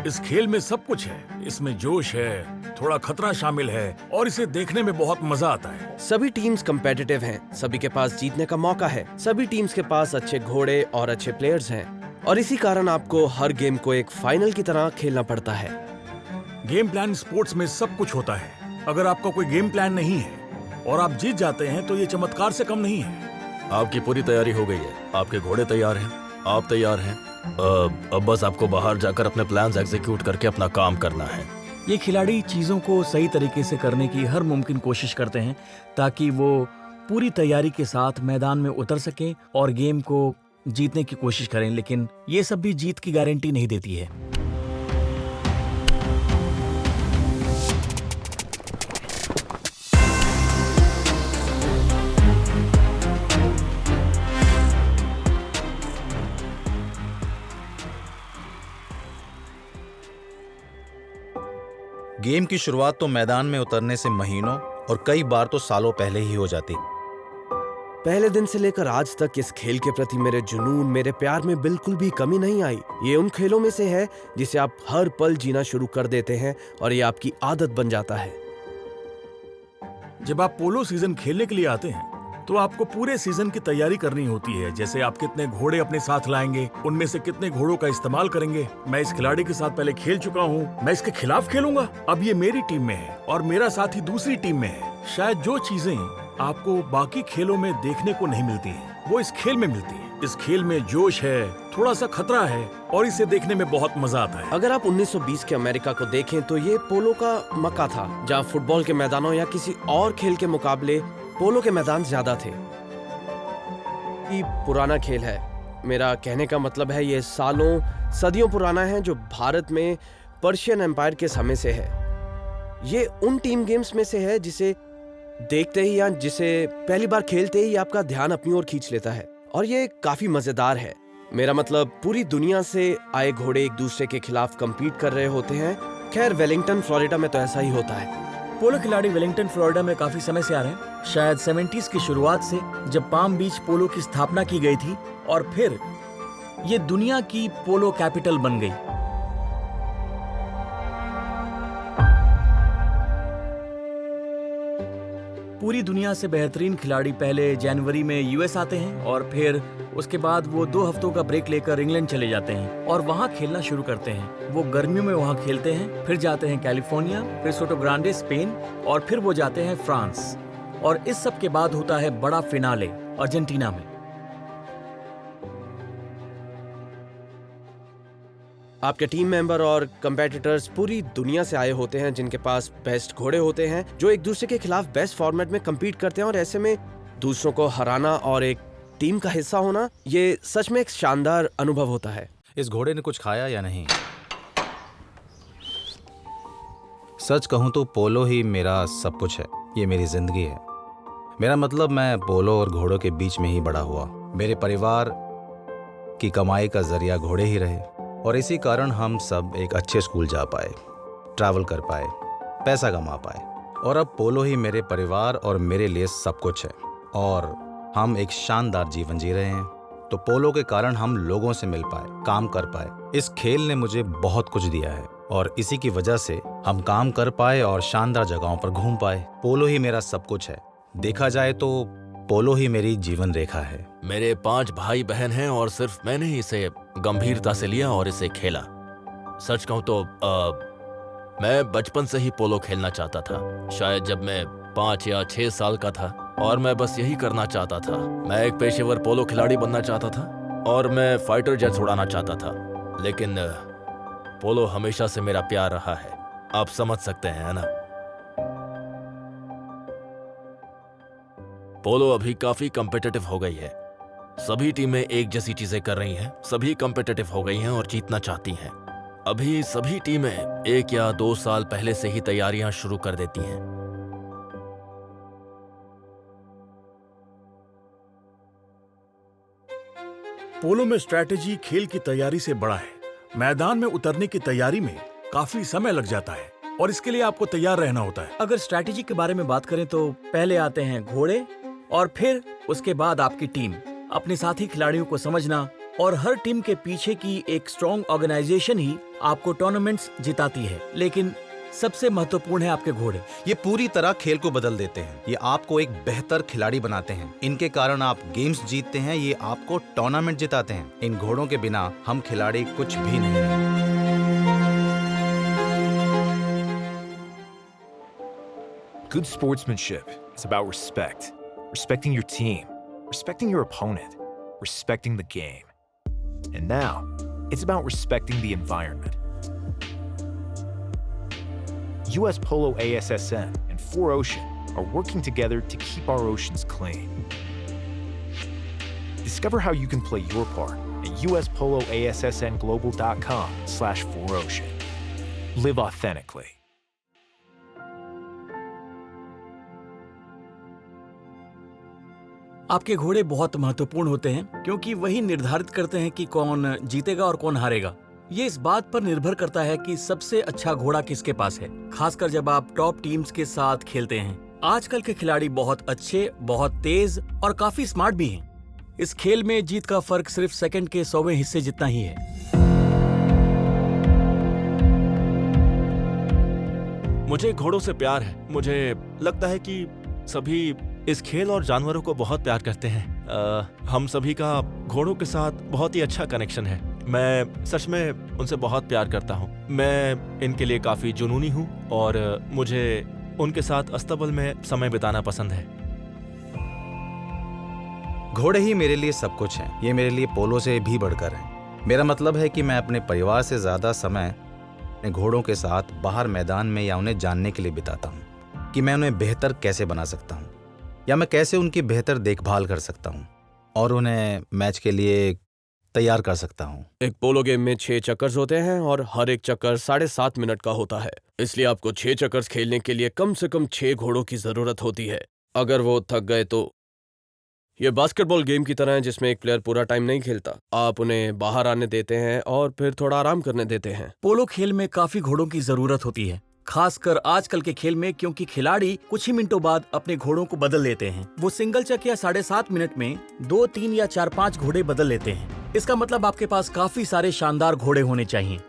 इस खेल में सब कुछ है। इसमें जोश है, थोड़ा खतरा शामिल है और इसे देखने में बहुत मजा आता है। सभी टीम्स कम्पिटिटिव हैं, सभी के पास जीतने का मौका है, सभी टीम्स के पास अच्छे घोड़े और अच्छे प्लेयर्स हैं और इसी कारण आपको हर गेम को एक फाइनल की तरह खेलना पड़ता है। गेम प्लान स्पोर्ट्स में सब कुछ होता है। अगर आपका कोई गेम प्लान नहीं है और आप जीत जाते हैं तो ये चमत्कार से कम नहीं है। आपकी पूरी तैयारी हो गई है, आपके घोड़े तैयार हैं, आप तैयार हैं। अब बस आपको बाहर जाकर अपने प्लान्स एग्जीक्यूट करके अपना काम करना है। ये खिलाड़ी चीज़ों को सही तरीके से करने की हर मुमकिन कोशिश करते हैं ताकि वो पूरी तैयारी के साथ मैदान में उतर सकें और गेम को जीतने की कोशिश करें, लेकिन ये सब भी जीत की गारंटी नहीं देती है। गेम की शुरुआत तो मैदान में उतरने से महीनों और कई बार तो सालों पहले ही हो जाती। पहले दिन से लेकर आज तक इस खेल के प्रति मेरे जुनून, मेरे प्यार में बिल्कुल भी कमी नहीं आई। ये उन खेलों में से है जिसे आप हर पल जीना शुरू कर देते हैं और ये आपकी आदत बन जाता है। जब आप पोलो सीजन खेलने के लिए आते हैं तो आपको पूरे सीजन की तैयारी करनी होती है। जैसे आप कितने घोड़े अपने साथ लाएंगे, उनमें से कितने घोड़ों का इस्तेमाल करेंगे। मैं इस खिलाड़ी के साथ पहले खेल चुका हूँ, मैं इसके खिलाफ खेलूंगा। अब ये मेरी टीम में है और मेरा साथी दूसरी टीम में है। शायद जो चीजें आपको बाकी खेलों में देखने को नहीं मिलती हैं, वो इस खेल में मिलती हैं। इस खेल में जोश है, थोड़ा सा खतरा है और इसे देखने में बहुत मजा आता है। अगर आप 1920 के अमेरिका को देखें तो ये पोलो का मक्का था, जहाँ फुटबॉल के मैदानों या किसी और खेल के मुकाबले पोलो के मैदान ज्यादा थे। ये पुराना खेल है, मेरा कहने का मतलब है ये सालों सदियों पुराना है, जो भारत में पर्शियन एम्पायर के समय से है। ये उन टीम गेम्स में से है जिसे देखते ही या जिसे पहली बार खेलते ही आपका ध्यान अपनी ओर खींच लेता है और ये काफी मजेदार है। मेरा मतलब पूरी दुनिया से आए घोड़े एक दूसरे के खिलाफ compete कर रहे होते हैं। खैर वेलिंगटन फ्लोरिडा में तो ऐसा ही होता है। पोलो खिलाड़ी वेलिंगटन फ्लोरिडा में काफी समय से आ रहे हैं, शायद 70s की शुरुआत से, जब पाम बीच पोलो की स्थापना की गई थी और फिर ये दुनिया की पोलो कैपिटल बन गई। पूरी दुनिया से बेहतरीन खिलाड़ी पहले जनवरी में यूएस आते हैं और फिर उसके बाद वो 2 हफ्तों का ब्रेक लेकर इंग्लैंड चले जाते हैं और वहाँ खेलना शुरू करते हैं। वो गर्मियों में वहाँ खेलते हैं, फिर जाते हैं कैलिफोर्निया, फिर सोटो ग्रांडे स्पेन और फिर वो जाते हैं फ्रांस। और इस सब के बाद होता है बड़ा फिनाले अर्जेंटीना में। आपके टीम मेंबर और कंपेटिटर्स पूरी दुनिया से आए होते हैं, जिनके पास बेस्ट घोड़े होते हैं, जो एक दूसरे के खिलाफ बेस्ट फॉर्मेट में compete करते हैं और ऐसे में दूसरों को हराना और एक टीम का हिस्सा होना, ये सच में एक शानदार अनुभव होता है। इस घोड़े ने कुछ खाया या नहीं? सच कहूं तो पोलो ही मेरा सब कुछ है, ये मेरी जिंदगी है। मेरा मतलब मैं पोलो और घोड़ों के बीच में ही बड़ा हुआ। मेरे परिवार की कमाई का जरिया घोड़े ही रहे और इसी कारण हम सब एक अच्छे स्कूल जा पाए, ट्रैवल कर पाए, पैसा कमा पाए और अब पोलो ही मेरे परिवार और मेरे लिए सब कुछ है और हम एक शानदार जीवन जी रहे हैं। तो पोलो के कारण हम लोगों से मिल पाए, काम कर पाए। इस खेल ने मुझे बहुत कुछ दिया है और इसी की वजह से हम काम कर पाए और शानदार जगहों पर घूम पाए। पोलो ही मेरा सब कुछ है। देखा जाए तो पोलो ही मेरी जीवन रेखा है। मेरे 5 भाई बहन हैं और सिर्फ मैंने ही इसे गंभीरता से लिया और इसे खेला। सच कहूं तो मैं बचपन से ही पोलो खेलना चाहता था। शायद जब मैं 5 या 6 साल का था और मैं बस यही करना चाहता था। मैं एक पेशेवर पोलो खिलाड़ी बनना चाहता था और मैं फाइटर जेट्स उड़ाना चाहता था। लेकिन पोलो हमेशा से मेरा प्यार रहा है, आप समझ सकते हैं, है ना? पोलो अभी काफी कॉम्पिटिटिव हो गई है। सभी टीमें एक जैसी चीजें कर रही हैं, सभी कॉम्पिटिटिव हो गई हैं और जीतना चाहती हैं। अभी सभी टीमें 1 या 2 साल पहले से ही तैयारियां शुरू कर देती हैं। पोलो में स्ट्रैटेजी खेल की तैयारी से बड़ा है। मैदान में उतरने की तैयारी में काफी समय लग जाता है और इसके लिए आपको तैयार रहना होता है। अगर स्ट्रैटेजी के बारे में बात करें तो पहले आते हैं घोड़े और फिर उसके बाद आपकी टीम। अपने साथी खिलाड़ियों को समझना, और हर टीम के पीछे की एक स्ट्रॉन्ग ऑर्गेनाइजेशन ही आपको टूर्नामेंट्स जिताती है। लेकिन सबसे महत्वपूर्ण है आपके घोड़े। ये पूरी तरह खेल को बदल देते हैं। ये आपको एक बेहतर खिलाड़ी बनाते हैं। इनके कारण आप गेम्स जीतते हैं। ये आपको टूर्नामेंट जिताते हैं। इन घोड़ों के बिना हम खिलाड़ी कुछ भी नहीं हैं। Good sportsmanship is about respect. Respecting your team, respecting your opponent, respecting the game. And now, it's about respecting the environment. US Polo ASSN and 4Ocean are working together to keep our oceans clean. Discover how you can play your part at uspoloassnglobal.com/4Ocean. Live authentically. आपके घोड़े बहुत महत्वपूर्ण होते हैं क्योंकि वही निर्धारित करते हैं कि कौन जीतेगा और कौन हारेगा। ये इस बात पर निर्भर करता है कि सबसे अच्छा घोड़ा किसके पास है, खासकर जब आप टॉप टीम्स के साथ खेलते हैं। आजकल के खिलाड़ी बहुत अच्छे, बहुत तेज और काफी स्मार्ट भी हैं। इस खेल में जीत का फर्क सिर्फ सेकंड के 100वें हिस्से जितना ही है। मुझे घोड़ों से प्यार है। मुझे लगता है कि सभी इस खेल और जानवरों को बहुत प्यार करते हैं। हम सभी का घोड़ों के साथ बहुत ही अच्छा कनेक्शन है। मैं सच में उनसे बहुत प्यार करता हूँ। मैं इनके लिए काफी जुनूनी हूँ और मुझे उनके साथ अस्तबल में समय बिताना पसंद है। घोड़े ही मेरे लिए सब कुछ हैं। ये मेरे लिए पोलो से भी बढ़कर हैं। मेरा मतलब है कि मैं अपने परिवार से ज्यादा समय अपने घोड़ों के साथ बाहर मैदान में या उन्हें जानने के लिए बिताता हूँ कि मैं उन्हें बेहतर कैसे बना सकता हूँ या मैं कैसे उनकी बेहतर देखभाल कर सकता हूँ और उन्हें मैच के लिए तैयार कर सकता हूँ। एक पोलो गेम में 6 चक्कर्स होते हैं और हर एक चक्कर 7.5 मिनट का होता है। इसलिए आपको 6 चक्कर्स खेलने के लिए कम से कम 6 घोड़ों की जरूरत होती है। अगर वो थक गए तो ये बास्केटबॉल गेम की तरह है जिसमें एक प्लेयर पूरा टाइम नहीं खेलता। आप उन्हें बाहर आने देते हैं और फिर थोड़ा आराम करने देते हैं। पोलो खेल में काफी घोड़ों की जरूरत होती है, खासकर आजकल के खेल में, क्योंकि खिलाड़ी कुछ ही मिनटों बाद अपने घोड़ों को बदल लेते हैं। वो सिंगल चक या 7.5 मिनट में 2, 3 या 4, 5 घोड़े बदल लेते हैं। इसका मतलब आपके पास काफी सारे शानदार घोड़े होने चाहिए।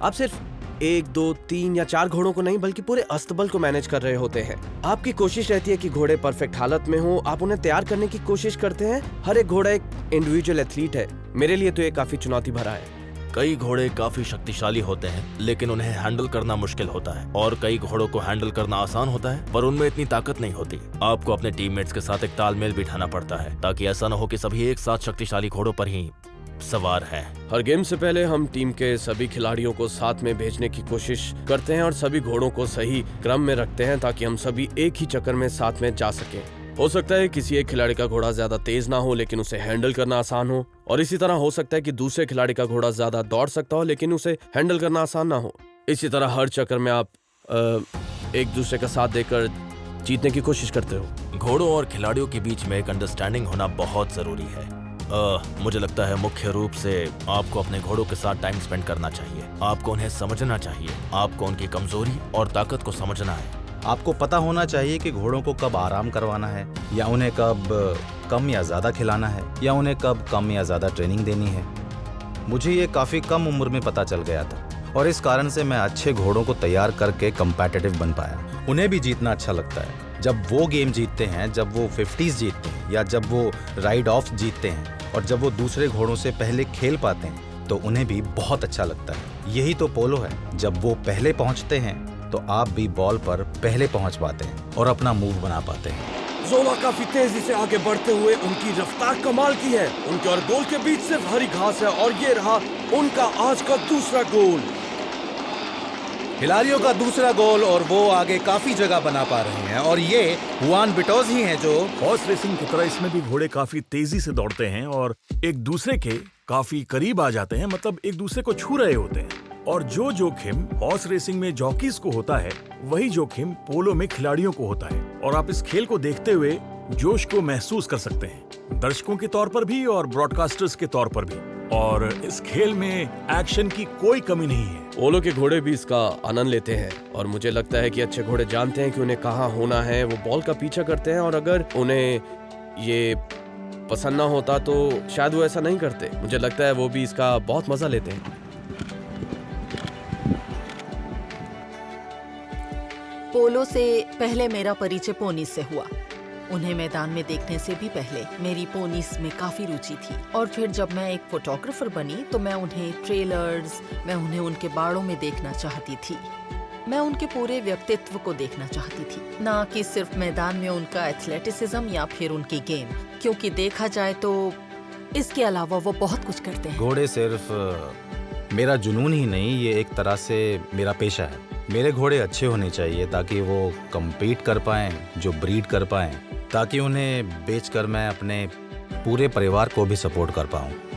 आप सिर्फ 1, 2, 3 या 4 घोड़ों को नहीं बल्कि पूरे अस्तबल को मैनेज कर रहे होते हैं। आपकी कोशिश रहती है कि घोड़े परफेक्ट हालत में हो। आप उन्हें तैयार करने की कोशिश करते हैं। हर एक घोड़ा एक इंडिविजुअल एथलीट है। मेरे लिए तो ये काफी चुनौती भरा है। कई घोड़े काफी शक्तिशाली होते हैं लेकिन उन्हें हैंडल करना मुश्किल होता है और कई घोड़ों को हैंडल करना आसान होता है पर उनमें इतनी ताकत नहीं होती। आपको अपने टीममेट्स के साथ एक तालमेल बिठाना पड़ता है ताकि ऐसा न हो कि सभी एक साथ शक्तिशाली घोड़ों पर ही सवार हैं। हर गेम से पहले हम टीम के सभी खिलाड़ियों को साथ में भेजने की कोशिश करते हैं और सभी घोड़ों को सही क्रम में रखते हैं ताकि हम सभी एक ही चक्कर में साथ में जा सकें। हो सकता है किसी एक खिलाड़ी का घोड़ा ज्यादा तेज ना हो लेकिन उसे हैंडल करना आसान हो, और इसी तरह हो सकता है कि दूसरे खिलाड़ी का घोड़ा ज्यादा दौड़ सकता हो लेकिन उसे हैंडल करना आसान ना हो। इसी तरह हर चक्कर में आप एक दूसरे का साथ देकर जीतने की कोशिश करते हो। घोड़ों और खिलाड़ियों के बीच में एक अंडरस्टैंडिंग होना बहुत जरूरी है। मुझे लगता है मुख्य रूप से आपको अपने घोड़ों के साथ टाइम स्पेंड करना चाहिए। आपको उन्हें समझना चाहिए। आपको उनकी कमजोरी और ताकत को समझना है। आपको पता होना चाहिए कि घोड़ों को कब आराम करवाना है या उन्हें कब कम या ज़्यादा खिलाना है या उन्हें कब कम या ज़्यादा ट्रेनिंग देनी है। मुझे ये काफ़ी कम उम्र में पता चल गया था और इस कारण से मैं अच्छे घोड़ों को तैयार करके कम्पैटिटिव बन पाया। उन्हें भी जीतना अच्छा लगता है। जब वो गेम जीतते हैं, जब वो 50s जीतते हैं या जब वो राइड ऑफ जीतते हैं और जब वो दूसरे घोड़ों से पहले खेल पाते हैं तो उन्हें भी बहुत अच्छा लगता है। यही तो पोलो है। जब वो पहले पहुंचते हैं तो आप भी बॉल पर पहले पहुंच पाते हैं और अपना मूव बना पाते हैं। जोला काफी तेजी से आगे बढ़ते हुए उनकी रफ्तार कमाल की है। उनके और गोल के बीच सिर्फ हरी घास है और ये रहा उनका आज का दूसरा गोल। खिलाड़ियों का दूसरा गोल और वो आगे काफी जगह बना पा रहे हैं और ये हुआन बिटोज ही हैं जो हॉर्स रेसिंग की तरह इसमें भी घोड़े काफी तेजी से दौड़ते हैं और एक दूसरे के काफी करीब आ जाते हैं, मतलब एक दूसरे को छू रहे होते हैं। और जो जोखिम हॉर्स रेसिंग में जॉकीज को होता है वही जोखिम पोलो में खिलाड़ियों को होता है। और आप इस खेल को देखते हुए जोश को महसूस कर सकते हैं, दर्शकों के तौर पर भी और ब्रॉडकास्टर्स के तौर पर भी। और इस खेल में एक्शन की कोई कमी नहीं है। पोलो के घोड़े भी इसका आनंद लेते हैं और मुझे लगता है कि अच्छे घोड़े जानते हैं कि उन्हें कहाँ होना है। वो बॉल का पीछा करते हैं और अगर उन्हें ये पसंद ना होता तो शायद वो ऐसा नहीं करते। मुझे लगता है वो भी इसका बहुत मजा लेते हैं। पोलो से पहले मेरा परिचय पोनीस से हुआ। उन्हें मैदान में देखने से भी पहले मेरी पोनीस में काफी रुचि थी, और फिर जब मैं एक फोटोग्राफर बनी तो मैं उन्हें ट्रेलर्स, मैं उन्हें उनके बाड़ों में देखना चाहती थी। मैं उनके पूरे व्यक्तित्व को देखना चाहती थी, ना कि सिर्फ मैदान में उनका एथलेटिसिज्म या फिर उनकी गेम, क्योंकि देखा जाए तो इसके अलावा वो बहुत कुछ करते हैं। घोड़े सिर्फ मेरा जुनून ही नहीं, ये एक तरह से मेरा पेशा है। मेरे घोड़े अच्छे होने चाहिए ताकि वो कम्पीट कर पाएं, जो ब्रीड कर पाएं, ताकि उन्हें बेचकर मैं अपने पूरे परिवार को भी सपोर्ट कर पाऊं।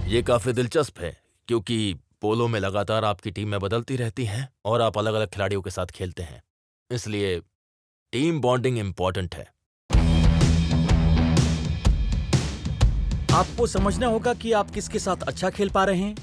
ये काफी दिलचस्प है क्योंकि पोलो में लगातार आपकी टीमें बदलती रहती हैं और आप अलग अलग खिलाड़ियों के साथ खेलते हैं, इसलिए टीम बॉन्डिंग इम्पोर्टेंट है। आपको समझना होगा कि आप किसके साथ अच्छा खेल पा रहे हैं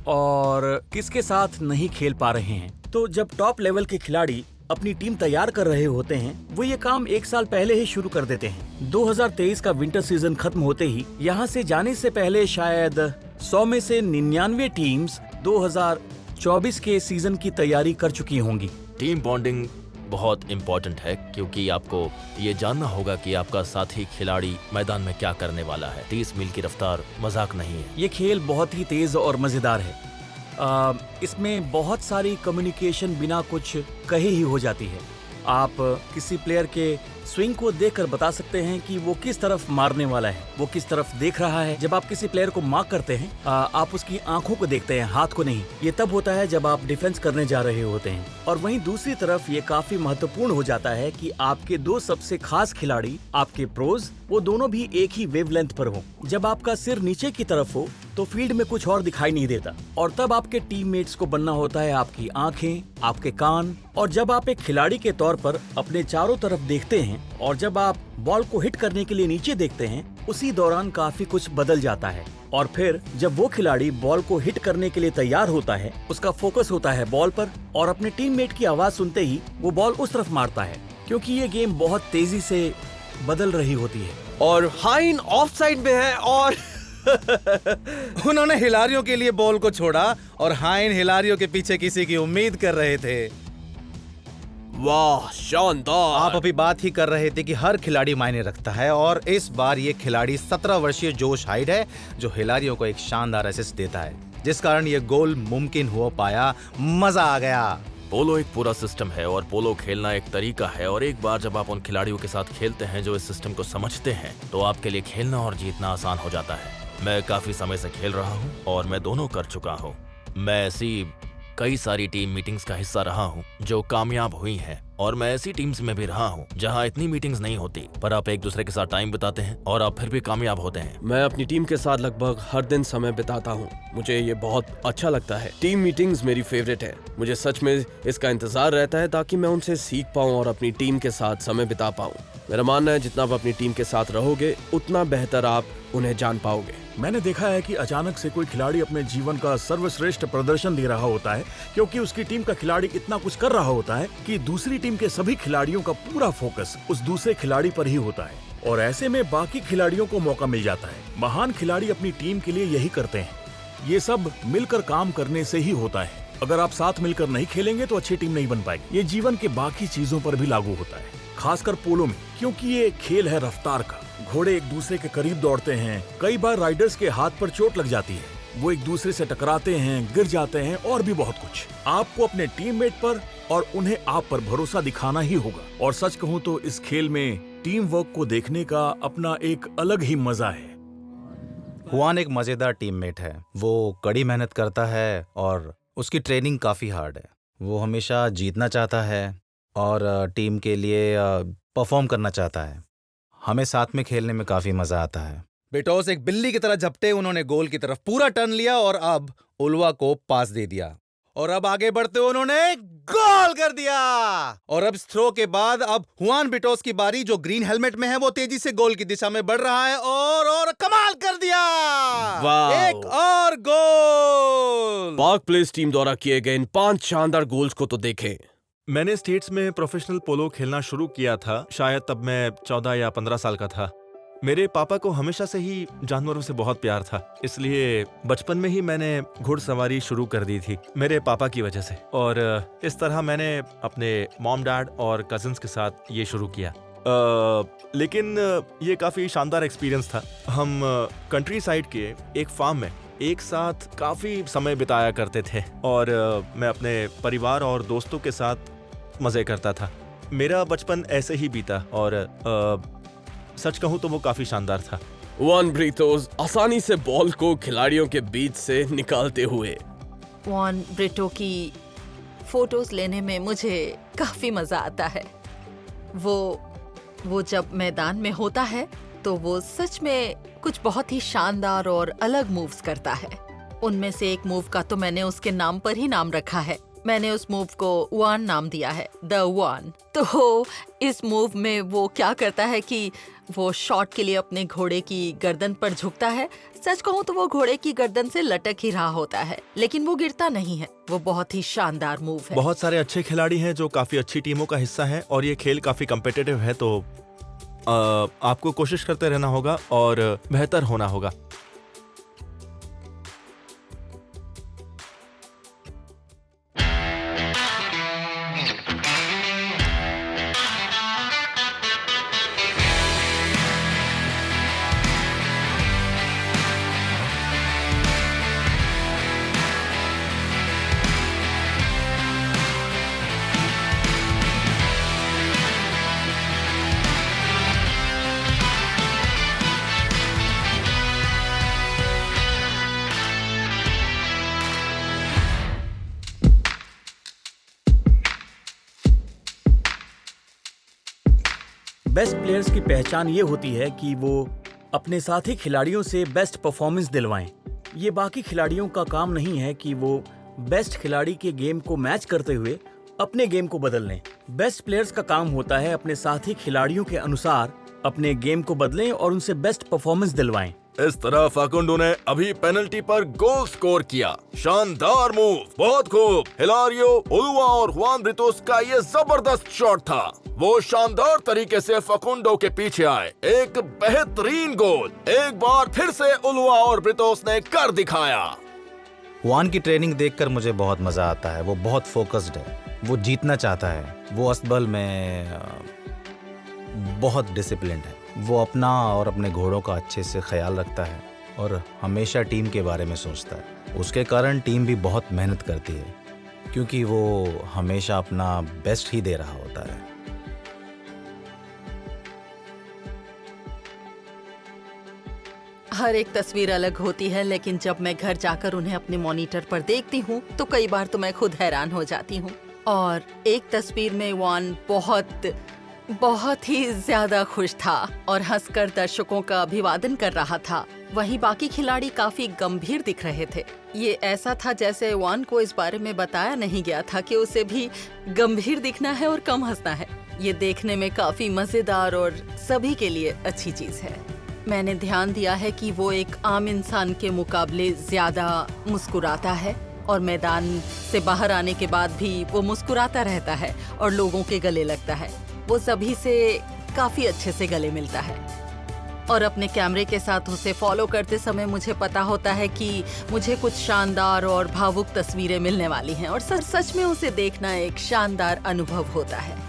और किसके साथ नहीं खेल पा रहे हैं। तो जब टॉप लेवल के खिलाड़ी अपनी टीम तैयार कर रहे होते हैं, वो ये काम 1 साल पहले ही शुरू कर देते हैं। 2023 का विंटर सीजन खत्म होते ही यहाँ से जाने से पहले शायद 100 में से 99 टीम्स 2024 के सीजन की तैयारी कर चुकी होंगी। टीम बॉन्डिंग बहुत इम्पोर्टेंट है क्योंकि आपको ये जानना होगा कि आपका साथी खिलाड़ी मैदान में क्या करने वाला है। 30 मील की रफ्तार मजाक नहीं है। ये खेल बहुत ही तेज और मजेदार है। इसमें बहुत सारी कम्युनिकेशन बिना कुछ कहे ही हो जाती है। आप किसी प्लेयर के स्विंग को देखकर बता सकते हैं कि वो किस तरफ मारने वाला है, वो किस तरफ देख रहा है। जब आप किसी प्लेयर को मार्क करते हैं, आप उसकी आंखों को देखते हैं, हाथ को नहीं। ये तब होता है जब आप डिफेंस करने जा रहे होते हैं। और वहीं दूसरी तरफ ये काफी महत्वपूर्ण हो जाता है कि आपके 2 सबसे खास खिलाड़ी, आपके प्रोज, वो दोनों भी एक ही वेवलेंथ पर हो। जब आपका सिर नीचे की तरफ हो तो फील्ड में कुछ और दिखाई नहीं देता, और तब आपके टीममेट्स को बनना होता है आपकी आंखें, आपके कान। और जब आप एक खिलाड़ी के तौर पर अपने चारों तरफ देखते हैं और जब आप बॉल को हिट करने के लिए नीचे देखते हैं, उसी दौरान काफी कुछ बदल जाता है। और फिर जब वो खिलाड़ी बॉल को हिट करने के लिए तैयार होता है, उसका फोकस होता है बॉल पर, और अपने टीममेट की आवाज सुनते ही वो बॉल उस तरफ मारता है, क्योंकि ये गेम बहुत तेजी से बदल रही होती है। और हाइन ऑफसाइड में है और उन्होंने हिलारियों के लिए बॉल को छोड़ा और हाइन हिलारियों के पीछे किसी की उम्मीद कर रहे थे। वाह, शानदार। आप अभी बात ही कर रहे थे कि हर खिलाड़ी मायने रखता है, और इस बार ये खिलाड़ी 17 वर्षीय जोश हाइड है, जो हिलारियों को एक शानदार असिस्ट देता है, जिस कारण ये गोल मुमकिन हो पाया। मजा आ गया। पोलो एक पूरा सिस्टम है और पोलो खेलना एक तरीका है, और एक बार जब आप उन खिलाड़ियों के साथ खेलते हैं जो इस सिस्टम को समझते हैं, तो आपके लिए खेलना और जीतना आसान हो जाता है। मैं काफी समय से खेल रहा हूँ और मैं दोनों कर चुका हूँ। मैं ऐसी कई सारी टीम मीटिंग्स का हिस्सा रहा हूँ जो कामयाब हुई हैं, और मैं ऐसी टीम्स में भी रहा हूँ जहाँ इतनी मीटिंग्स नहीं होती, पर आप एक दूसरे के साथ टाइम बिताते हैं और आप फिर भी कामयाब होते हैं। मैं अपनी टीम के साथ लगभग हर दिन समय बिताता हूँ। मुझे ये बहुत अच्छा लगता है। टीम मीटिंग्स मेरी फेवरेट है। मुझे सच में इसका इंतजार रहता है ताकि मैं उनसे सीख पाऊँ और अपनी टीम के साथ समय बिता पाऊँ। मेरा मानना है जितना आप अपनी टीम के साथ रहोगे, उतना बेहतर आप उन्हें जान पाओगे। मैंने देखा है कि अचानक से कोई खिलाड़ी अपने जीवन का सर्वश्रेष्ठ प्रदर्शन दे रहा होता है, क्योंकि उसकी टीम का खिलाड़ी इतना कुछ कर रहा होता है कि दूसरी टीम के सभी खिलाड़ियों का पूरा फोकस उस दूसरे खिलाड़ी पर ही होता है, और ऐसे में बाकी खिलाड़ियों को मौका मिल जाता है। महान खिलाड़ी अपनी टीम के लिए यही करते हैं। ये सब मिलकर काम करने से ही होता है। अगर आप साथ मिलकर नहीं खेलेंगे तो अच्छी टीम नहीं बन पाएगी। ये जीवन के बाकी चीजों पर भी लागू होता है, खासकर पोलो में, क्योंकि ये खेल है रफ्तार का। घोड़े एक दूसरे के करीब दौड़ते हैं। कई बार राइडर्स के हाथ पर चोट लग जाती है, वो एक दूसरे से टकराते हैं, गिर जाते हैं, और भी बहुत कुछ। आपको अपने टीममेट पर और उन्हें आप पर भरोसा दिखाना ही होगा। और सच कहूं तो इस खेल में टीम वर्क को देखने का अपना एक अलग ही मजा है। हुआन एक मजेदार टीममेट है। वो कड़ी मेहनत करता है और उसकी ट्रेनिंग काफ़ी हार्ड है। वो हमेशा जीतना चाहता है और टीम के लिए परफॉर्म करना चाहता है। हमें साथ में खेलने में काफ़ी मज़ा आता है। बिटोस एक बिल्ली की तरह झपटे उन्होंने गोल की तरफ पूरा टर्न लिया और अब उलवा को पास दे दिया और अब आगे बढ़ते हुए उन्होंने गोल कर दिया। और अब इस थ्रो के बाद अब हुआन बिटोस की बारी, जो ग्रीन हेलमेट में है। वो तेजी से गोल की दिशा में बढ़ रहा है और कमाल कर दिया। वाह! एक और गोल। पार्क प्लेस टीम द्वारा किए गए इन 5 शानदार गोल्स को तो देखें। मैंने स्टेट्स में प्रोफेशनल पोलो खेलना शुरू किया था, शायद तब मैं 14 या 15 साल का था। मेरे पापा को हमेशा से ही जानवरों से बहुत प्यार था, इसलिए बचपन में ही मैंने घुड़सवारी शुरू कर दी थी मेरे पापा की वजह से। और इस तरह मैंने अपने मॉम डैड और कजिन्स के साथ ये शुरू किया। लेकिन ये काफ़ी शानदार एक्सपीरियंस था। हम कंट्री साइड के एक फार्म में एक साथ काफ़ी समय बिताया करते थे और मैं अपने परिवार और दोस्तों के साथ मज़े करता था। मेरा बचपन ऐसे ही बीता और सच कहूँ तो वो काफ़ी शानदार था। हुआन ब्रिटोस आसानी से बॉल को खिलाड़ियों के बीच से निकालते हुए। हुआन ब्रिटो की फोटोज लेने में मुझे काफी मजा आता है। वो जब मैदान में होता है तो वो सच में कुछ बहुत ही शानदार और अलग मूव्स करता है। उनमें से एक मूव का तो मैंने उसके नाम पर ही नाम रखा है। मैंने उस मूव को हुआन नाम दिया है, द हुआन। तो इस मूव में वो क्या करता है कि वो शॉट के लिए अपने घोड़े की गर्दन पर झुकता है। सच कहूँ तो वो घोड़े की गर्दन से लटक ही रहा होता है, लेकिन वो गिरता नहीं है। वो बहुत ही शानदार मूव है। बहुत सारे अच्छे खिलाड़ी हैं जो काफ़ी अच्छी टीमों का हिस्सा हैं और ये खेल काफ़ी कम्पिटिटिव है, तो आपको कोशिश करते रहना होगा और बेहतर होना होगा। बेस्ट प्लेयर्स की पहचान ये होती है कि वो अपने साथी खिलाड़ियों से बेस्ट परफॉर्मेंस दिलवाएं। ये बाकी खिलाड़ियों का काम नहीं है कि वो बेस्ट खिलाड़ी के गेम को मैच करते हुए अपने गेम को बदल लें। बेस्ट प्लेयर्स का काम होता है अपने साथी खिलाड़ियों के अनुसार अपने गेम को बदलें और उनसे बेस्ट परफॉर्मेंस दिलवाएं। इस तरह फाकुंडो ने अभी पेनल्टी पर गोल स्कोर किया। शानदार मूव, बहुत खूब। हिलारियो, उलुआ और हुआन ब्रिटोस का ये जबरदस्त शॉट था। वो शानदार तरीके से फाकुंडो के पीछे आए। एक बेहतरीन गोल। एक बार फिर से उलुआ और ब्रिटोस ने कर दिखाया। हुआन की ट्रेनिंग देखकर मुझे बहुत मजा आता है। वो बहुत फोकस्ड है, वो जीतना चाहता है। वो अस्तबल में बहुत डिसिप्लिन्ड है। वो अपना और अपने घोड़ों का अच्छे से ख्याल रखता है और हमेशा टीम के बारे में सोचता है। उसके कारण टीम भी बहुत मेहनत करती है क्योंकि वो हमेशा अपना बेस्ट ही दे रहा होता है। हर एक तस्वीर अलग होती है, लेकिन जब मैं घर जाकर उन्हें अपने मॉनिटर पर देखती हूँ तो कई बार तो मैं खुद हैरान हो जाती हूँ। और एक तस्वीर में हुआन बहुत ही ज्यादा खुश था और हंसकर दर्शकों का अभिवादन कर रहा था। वहीं बाकी खिलाड़ी काफी गंभीर दिख रहे थे। ये ऐसा था जैसे हुआन को इस बारे में बताया नहीं गया था कि उसे भी गंभीर दिखना है और कम हंसना है। ये देखने में काफी मजेदार और सभी के लिए अच्छी चीज है। मैंने ध्यान दिया है कि वो एक आम इंसान के मुकाबले ज्यादा मुस्कुराता है और मैदान से बाहर आने के बाद भी वो मुस्कुराता रहता है और लोगों के गले लगता है। वो सभी से काफी अच्छे से गले मिलता है और अपने कैमरे के साथ उसे फॉलो करते समय मुझे पता होता है कि मुझे कुछ शानदार और भावुक तस्वीरें मिलने वाली हैं और सच में उसे देखना एक शानदार अनुभव होता है।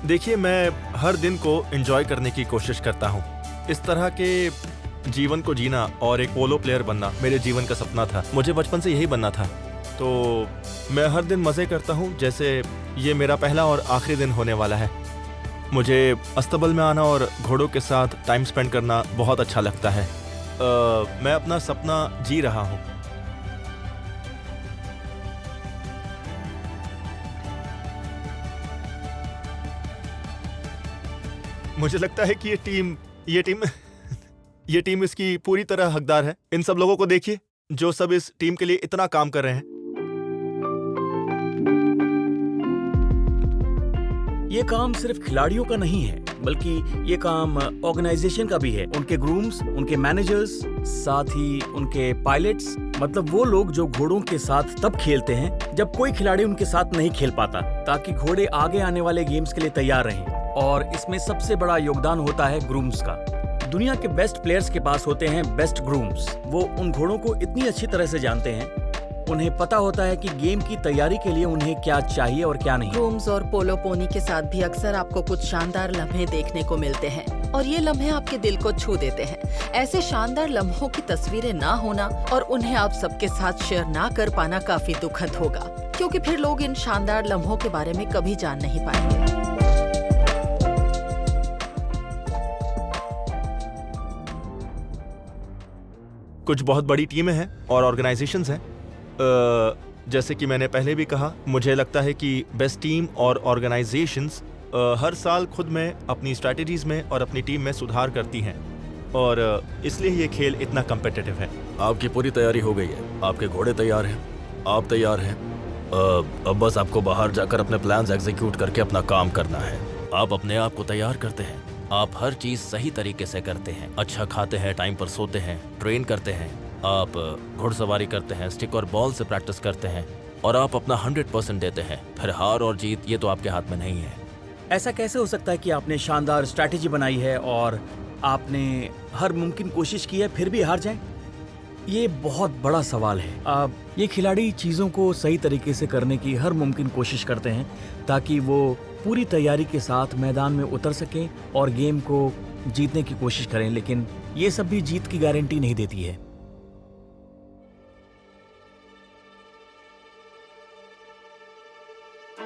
देखिए, मैं हर दिन को एंजॉय करने की कोशिश करता हूँ। इस तरह के जीवन को जीना और एक पोलो प्लेयर बनना मेरे जीवन का सपना था। मुझे बचपन से यही बनना था। तो मैं हर दिन मज़े करता हूँ जैसे ये मेरा पहला और आखिरी दिन होने वाला है। मुझे अस्तबल में आना और घोड़ों के साथ टाइम स्पेंड करना बहुत अच्छा लगता है। मैं अपना सपना जी रहा हूँ। मुझे लगता है कि ये टीम इसकी पूरी तरह हकदार है। इन सब लोगों को देखिए जो सब इस टीम के लिए इतना काम कर रहे हैं। ये काम सिर्फ खिलाड़ियों का नहीं है, बल्कि ये काम ऑर्गेनाइजेशन का भी है। उनके ग्रूम्स, उनके मैनेजर्स, साथ ही उनके पायलट्स, मतलब वो लोग जो घोड़ों के साथ तब खेलते हैं जब कोई खिलाड़ी उनके साथ नहीं खेल पाता, ताकि घोड़े आगे आने वाले गेम्स के लिए तैयार रहें। और इसमें सबसे बड़ा योगदान होता है ग्रूम्स का। दुनिया के बेस्ट प्लेयर्स के पास होते हैं बेस्ट ग्रूम्स। वो उन घोड़ों को इतनी अच्छी तरह से जानते हैं, उन्हें पता होता है कि गेम की तैयारी के लिए उन्हें क्या चाहिए और क्या नहीं। ग्रूम्स और पोलो पोनी के साथ भी अक्सर आपको कुछ शानदार लम्हे देखने को मिलते हैं और ये लम्हे आपके दिल को छू देते हैं। ऐसे शानदार लम्हों की तस्वीरें ना होना और उन्हें आप सबके साथ शेयर ना कर पाना काफी दुखद होगा, क्योंकि फिर लोग इन शानदार लम्हों के बारे में कभी जान नहीं पाएंगे। कुछ बहुत बड़ी टीमें हैं और ऑर्गेनाइजेशंस हैं। जैसे कि मैंने पहले भी कहा, मुझे लगता है कि बेस्ट टीम और ऑर्गेनाइजेशंस हर साल खुद में अपनी स्ट्रैटेजीज में और अपनी टीम में सुधार करती हैं और इसलिए ये खेल इतना कम्पिटिटिव है। आपकी पूरी तैयारी हो गई है, आपके घोड़े तैयार हैं, आप तैयार हैं। अब बस आपको बाहर जाकर अपने प्लान्स एग्जीक्यूट करके अपना काम करना है। आप अपने आप को तैयार करते हैं, आप हर चीज सही तरीके से करते हैं, अच्छा खाते हैं, टाइम पर सोते हैं, ट्रेन करते हैं, आप घुड़सवारी करते हैं, स्टिक और बॉल से प्रैक्टिस करते हैं और आप अपना 100% देते हैं। फिर हार और जीत ये तो आपके हाथ में नहीं है। ऐसा कैसे हो सकता है कि आपने शानदार स्ट्रैटेजी बनाई है और आपने हर मुमकिन कोशिश की है फिर भी हार जाएं? ये बहुत बड़ा सवाल है। ये खिलाड़ी चीज़ों को सही तरीके से करने की हर मुमकिन कोशिश करते हैं ताकि वो पूरी तैयारी के साथ मैदान में उतर सकें और गेम को जीतने की कोशिश करें, लेकिन ये सब भी जीत की गारंटी नहीं देती है।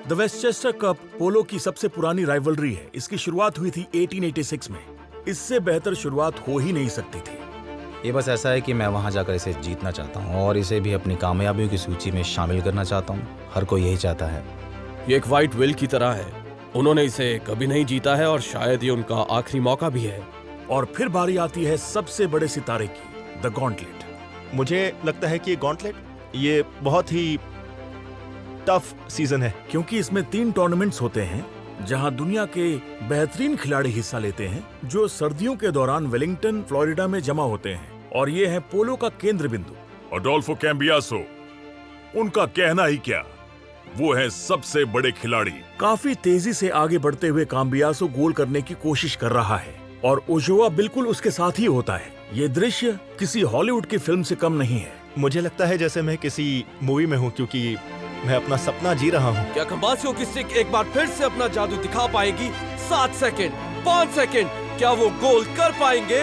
द वेस्टचेस्टर कप पोलो की सबसे पुरानी राइवलरी है। इसकी शुरुआत हुई थी 1886 में। इससे बेहतर शुरुआत हो ही नहीं सकती थी। ये बस ऐसा है कि मैं वहाँ जाकर इसे जीतना चाहता हूँ और इसे भी अपनी कामयाबियों की सूची में शामिल करना चाहता हूँ। हर कोई यही चाहता है। ये एक वाइट विल की तरह है। उन्होंने इसे कभी नहीं जीता है और शायद ये उनका आखिरी मौका भी है। और फिर बारी आती है सबसे बड़े सितारे की, द गॉन्टलेट। मुझे लगता है कि ये गॉन्टलेट ये बहुत ही टफ सीजन है, क्योंकि इसमें 3 टूर्नामेंट्स होते हैं जहां दुनिया के बेहतरीन खिलाड़ी हिस्सा लेते हैं, जो सर्दियों के दौरान वेलिंगटन, फ्लोरिडा में जमा होते हैं। और ये है पोलो का केंद्र बिंदु। अडोल्फो कैम्बियासो, उनका कहना ही क्या, वो है सबसे बड़े खिलाड़ी। काफी तेजी से आगे बढ़ते हुए कैम्बियासो गोल करने की कोशिश कर रहा है और ओशोआ बिल्कुल उसके साथ ही होता है। ये दृश्य किसी हॉलीवुड की फिल्म से कम नहीं है। मुझे लगता है जैसे मैं किसी मूवी में हूँ, क्योंकि मैं अपना सपना जी रहा हूँ। क्या खंबासियों की स्टिक एक बार फिर से अपना जादू दिखा पाएगी? 7 सेकंड, 5 सेकंड, क्या वो गोल कर पाएंगे?